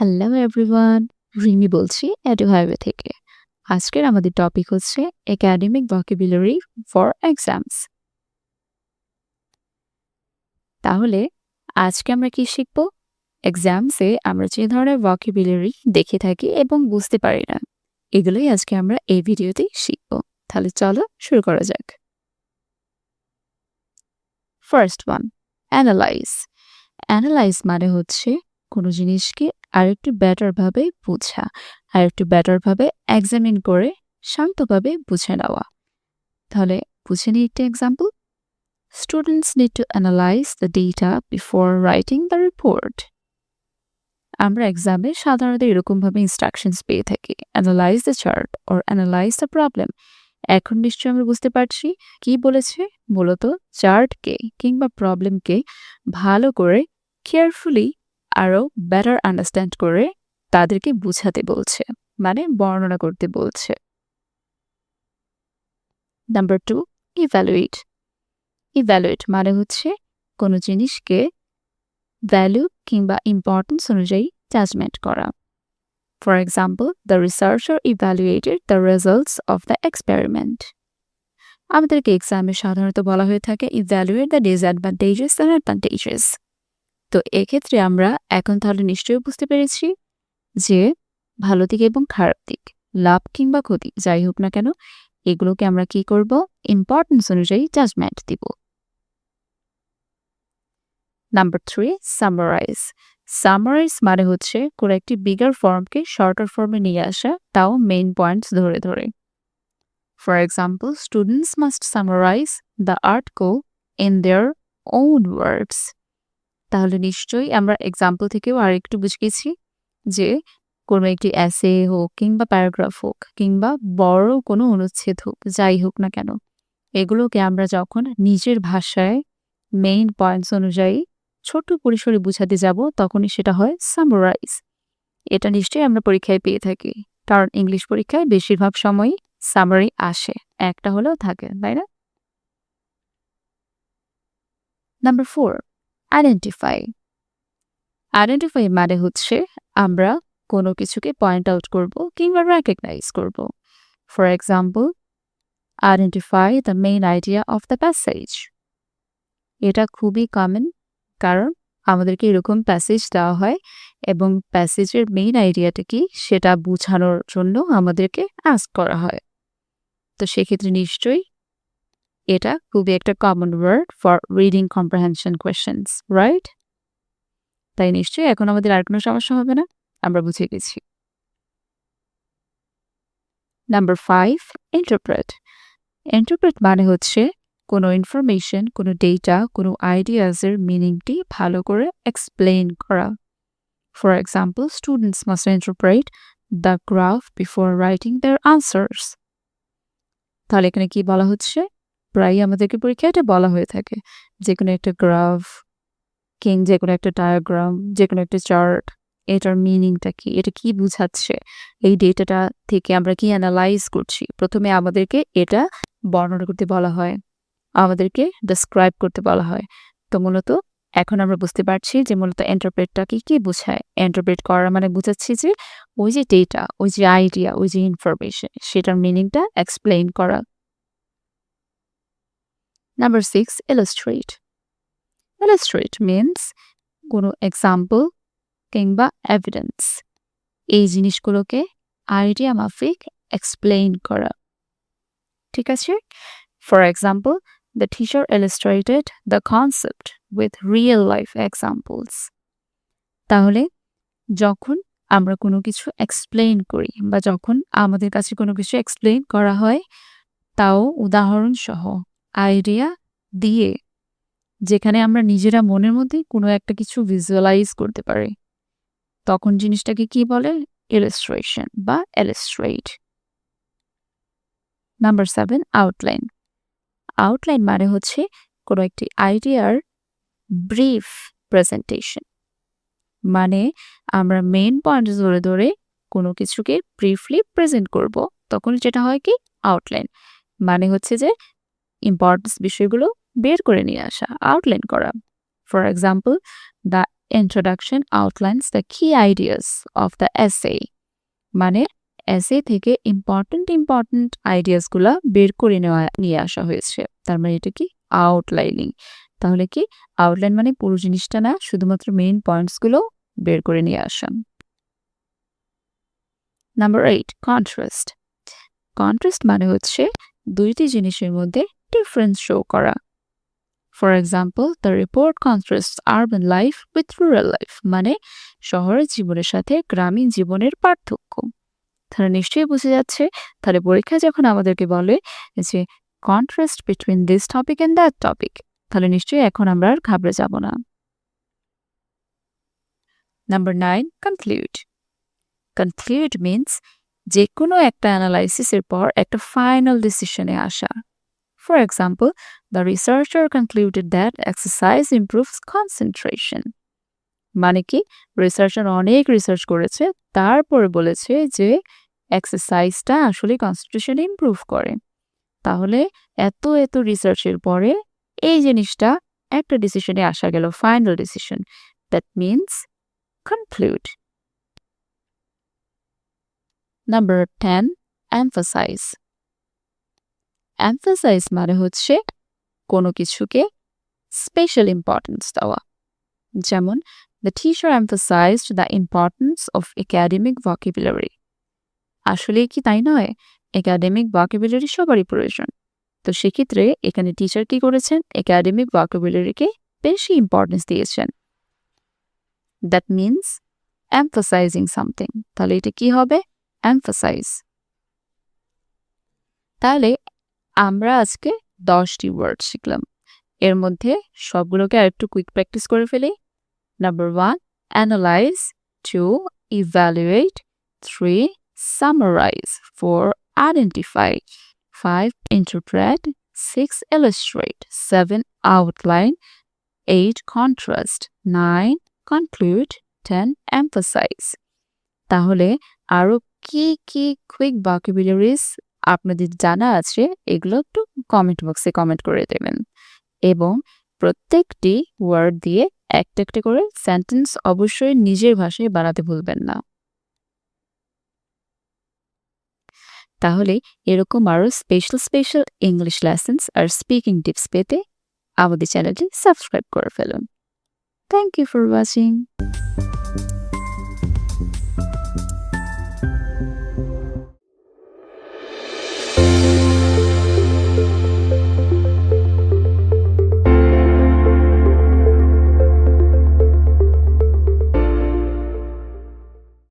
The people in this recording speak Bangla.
হ্যালো এভরিওয়ান, রিমি বলছি এডু হাইওয়ে থেকে। আজকের আমাদের টপিক হচ্ছে একাডেমিক ভোকাবুলারি ফর এক্সামস। তাহলে আজকে আমরা কি শিখব? এক্সামসে আমরা যে ধরনের ভোকাবুলারি দেখে থাকি এবং বুঝতে পারি না, এগুলোই আজকে আমরা এই ভিডিওতে শিখব। তাহলে চলো শুরু করা যাক। First one, analyse. অ্যানালাইজ মানে হচ্ছে কোনো জিনিসকে আরেকটু বেটার ভাবে বোঝা, আরেকটু বেটার ভাবে এক্সামিন করে শান্তভাবে বুঝে নেওয়া। তাহলে বুঝে নিই একটা example. Students need to analyse the data before writing the report. আমরা এক্সামে সাধারণত এরকমভাবে ইনস্ট্রাকশনস পেয়ে থাকি, analyse the chart or analyse the problem. এখন নিশ্চয়ই আমরা বুঝতে পারছি কি বলেছে। মূলত চার্টকে কিংবা প্রবলেমকে ভালো করে কেয়ারফুলি আরও বেটার আন্ডারস্ট্যান্ড করে তাদেরকে বুঝাতে বলছে, মানে বর্ণনা করতে বলছে। Number 2, evaluate. ইভ্যালুয়েট মানে হচ্ছে কোনো জিনিসকে ভ্যালু কিংবা ইম্পর্টেন্স অনুযায়ী জাজমেন্ট করা। For example, the researcher evaluated the results of the experiment. আমাদেরকে এক্সামে সাধারণত বলা হয়ে থাকে evaluate the disadvantages and advantages. তো এক্ষেত্রে আমরা এখন তাহলে নিশ্চয়ই বুঝতে পেরেছি যে ভালো দিক এবং খারাপ দিক, লাভ কিংবা ক্ষতি যাই হোক না কেন, এগুলোকে আমরা কি করব? ইম্পর্টেন্স অনুযায়ী জাজমেন্ট দিব। Number 3, summarise. সামারাইজ মানে হচ্ছে কোনো একটি বিগার ফর্মকে শর্টার ফর্মে নিয়ে আসা, তাও মেইন পয়েন্টস ধরে ধরে। For example, students must summarise the article in their own words. তাহলে নিশ্চয়ই আমরা এক্সাম্পল থেকেও আরেকটু বুঝে গেছি যে কোনো একটি অ্যাসে হোক কিংবা প্যারাগ্রাফ হোক কিংবা বড় কোনো অনুচ্ছেদ হোক যাই হোক না কেন, এগুলোকে আমরা যখন নিজের ভাষায় মেইন পয়েন্টস অনুযায়ী ছোট পরিসরে বুঝাতে যাব তখনই সেটা হয় সামারাইজ। এটা নিশ্চয়ই আমরা পরীক্ষায় পেয়ে থাকি, কারণ ইংলিশ পরীক্ষায় বেশিরভাগ সময়ই সামারি আসে, একটা হলেও থাকে, তাই না? Number 4, identify. আইডেন্টিফাই মানে হচ্ছে আমরা কোনো কিছুকে পয়েন্ট আউট করব কিংবা রেকগনাইজ করব। For example, identify the main idea of the passage. এটা খুবই কমন, কারণ আমাদেরকে এরকম প্যাসেজ দেওয়া হয় এবং প্যাসেজের মেইন আইডিয়াটা কি সেটা বোঝানোর জন্য আমাদেরকে আস্ক করা হয়। তো সেক্ষেত্রে নিশ্চয়ই এটা খুবই একটা common word for reading comprehension questions, right? তাই নিশ্চয়ই এখন আমাদের আর কোনো সমস্যা হবে না, আমরা বুঝে গেছি। Number 5, interpret. ইন্টারপ্রেট মানে হচ্ছে কোনো ইনফরমেশন, কোনো ডেটা, কোনো আইডিয়াজের মিনিংটি ভালো করে এক্সপ্লেইন করা। For example, students must interpret the graph before writing their answers. তাহলে এখানে কি বলা হচ্ছে? প্রায়ই আমাদেরকে পরীক্ষায় এটা বলা হয়ে থাকে যে কোনো একটা গ্রাফ যে কোনো একটা ডায়াগ্রাম, যে কোনো একটা চার্ট, এটার মিনিংটা কি, এটা কি বুঝাচ্ছে, এই ডেটাটা থেকে আমরা কি অ্যানালাইজ করছি, প্রথমে আমাদেরকে এটা বর্ণনা করতে বলা হয়, আমাদেরকে ডেসক্রাইব করতে বলা হয়। তো মূলত এখন আমরা বুঝতে পারছি যে মূলত ইন্টারপ্রেটটাকে কি বোঝায়। ইন্টারপ্রেট করা মানে বুঝাচ্ছি যে ওই যে ডেটা, ওই যে আইডিয়া, ওই যে ইনফরমেশন, সেটার মিনিংটা এক্সপ্লেইন করা। Number 6, illustrate. ইলাস্ট্রেট মিনস কোনো এক্সাম্পল কিংবা এভিডেন্স, এই জিনিসগুলোকে আইডিয়া মাফিক এক্সপ্লেইন করা। ঠিক আছে? For example, the teacher illustrated the concept with real life examples. তাহলে যখন আমরা কোনো কিছু এক্সপ্লেইন করি বা যখন আমাদের কাছে কোনো কিছু এক্সপ্লেইন করা হয়, তাও উদাহরণ সহ আইডিয়া দিয়ে, যেখানে আমরা নিজেরা মনের মধ্যে কোনো একটা কিছু ভিজুয়ালাইজ করতে পারি, তখন জিনিসটাকে কি বলে? ইলাস্ট্রেশন বা ইলাস্ট্রেট। Number 7, outline. আউটলাইন মানে হচ্ছে কোনো একটি আইডিয়ার ব্রিফ প্রেজেন্টেশন, মানে আমরা মেইন পয়েন্ট ধরে ধরে কোনো কিছুকে ব্রিফলি প্রেজেন্ট করব, তখন যেটা হয় কি আউটলাইন, মানে হচ্ছে যে ইম্পর্টেন্স বিষয়গুলো বের করে নিয়ে আসা, আউটলাইন করা। For example, the Introduction outlines the key ideas of the essay. মানে essay থেকে ইম্পর্টেন্ট আইডিয়াসগুলা বের করে নিয়ে আসা হয়েছে। তার মানে এটা কি আউটলাইনিং। তাহলে কি আউটলাইন মানে পুরো জিনিসটা না, শুধুমাত্র মেইন পয়েন্টসগুলো বের করে নিয়ে আসা। Number 8 contrast. কন্ট্রাস্ট মানে হচ্ছে দুইটি জিনিসের মধ্যে ডিফারেন্স শো করা। For example, the report contrasts urban life with rural life, মানে শহরের জীবনের সাথে গ্রামীণ জীবনের পার্থক্য। তাহলে নিশ্চয়ই বুঝে যাচ্ছে, তাহলে পরীক্ষা যখন আমাদেরকে বলে যে contrast between this topic and that topic, তাহলে নিশ্চয়ই এখন আমরা আর ঘাবড়ে যাব না। Number 9 conclude. কনক্লুড মিন্স যে কোনো একটা অ্যানালাইসিসের পর একটা ফাইনাল ডিসিশনে আসা। For example, the researcher concluded that exercise improves concentration. মানে কি রিসার্চার অনেক রিসার্চ করেছে, তারপরে বলেছে যে এক্সারসাইজটা আসলে কনসেন্ট্রেশন ইমপ্রুভ করে। তাহলে এত রিসার্চের পরে এই জিনিসটা একটা ডিসিশনে আসা গেল, final decision. That means conclude. Number 10 emphasise. Emphasise মানে হচ্ছে কোনো কিছুকে স্পেশাল ইম্পর্টেন্স দেওয়া। যেমন, the teacher emphasised the importance of academic vocabulary. আসলে কি তাই নয়? একাডেমিক ভোকাবুলারি সবারই প্রয়োজন। তো সেক্ষেত্রে এখানে টিচার কি করেছেন? একাডেমিক ভোকাবুলারিকে বেশি ইম্পর্টেন্স দিয়েছেন। That means emphasising something. তাহলে এটা কি হবে? এমফাসাইজ। তাহলে আমরা আজকে 10টি ওয়ার্ড শিখলাম। এর মধ্যে সবগুলোকে আরেকটু কুইক প্র্যাকটিস করে ফেলি। Number 1 analyse, 2 evaluate, 3 summarize, 4 identify, 5 interpret, 6 illustrate, 7 outline, 8 contrast, 9 conclude, 10 emphasize. তাহলে আরো কি কুইক ভোকাবুলারিজ আপনাদের জানা আছে এগুলো একটু কমেন্ট বক্সে কমেন্ট করে দেবেন, এবং প্রত্যেকটি ওয়ার্ড দিয়ে একটা করে সেন্টেন্স অবশ্যই নিজের ভাষায় বানাতে ভুলবেন না। তাহলে এরকম আরও স্পেশাল ইংলিশ লেসন্স আর স্পিকিং টিপস পেতে আমাদের চ্যানেলটি সাবস্ক্রাইব করে ফেলুন। Thank you for watching.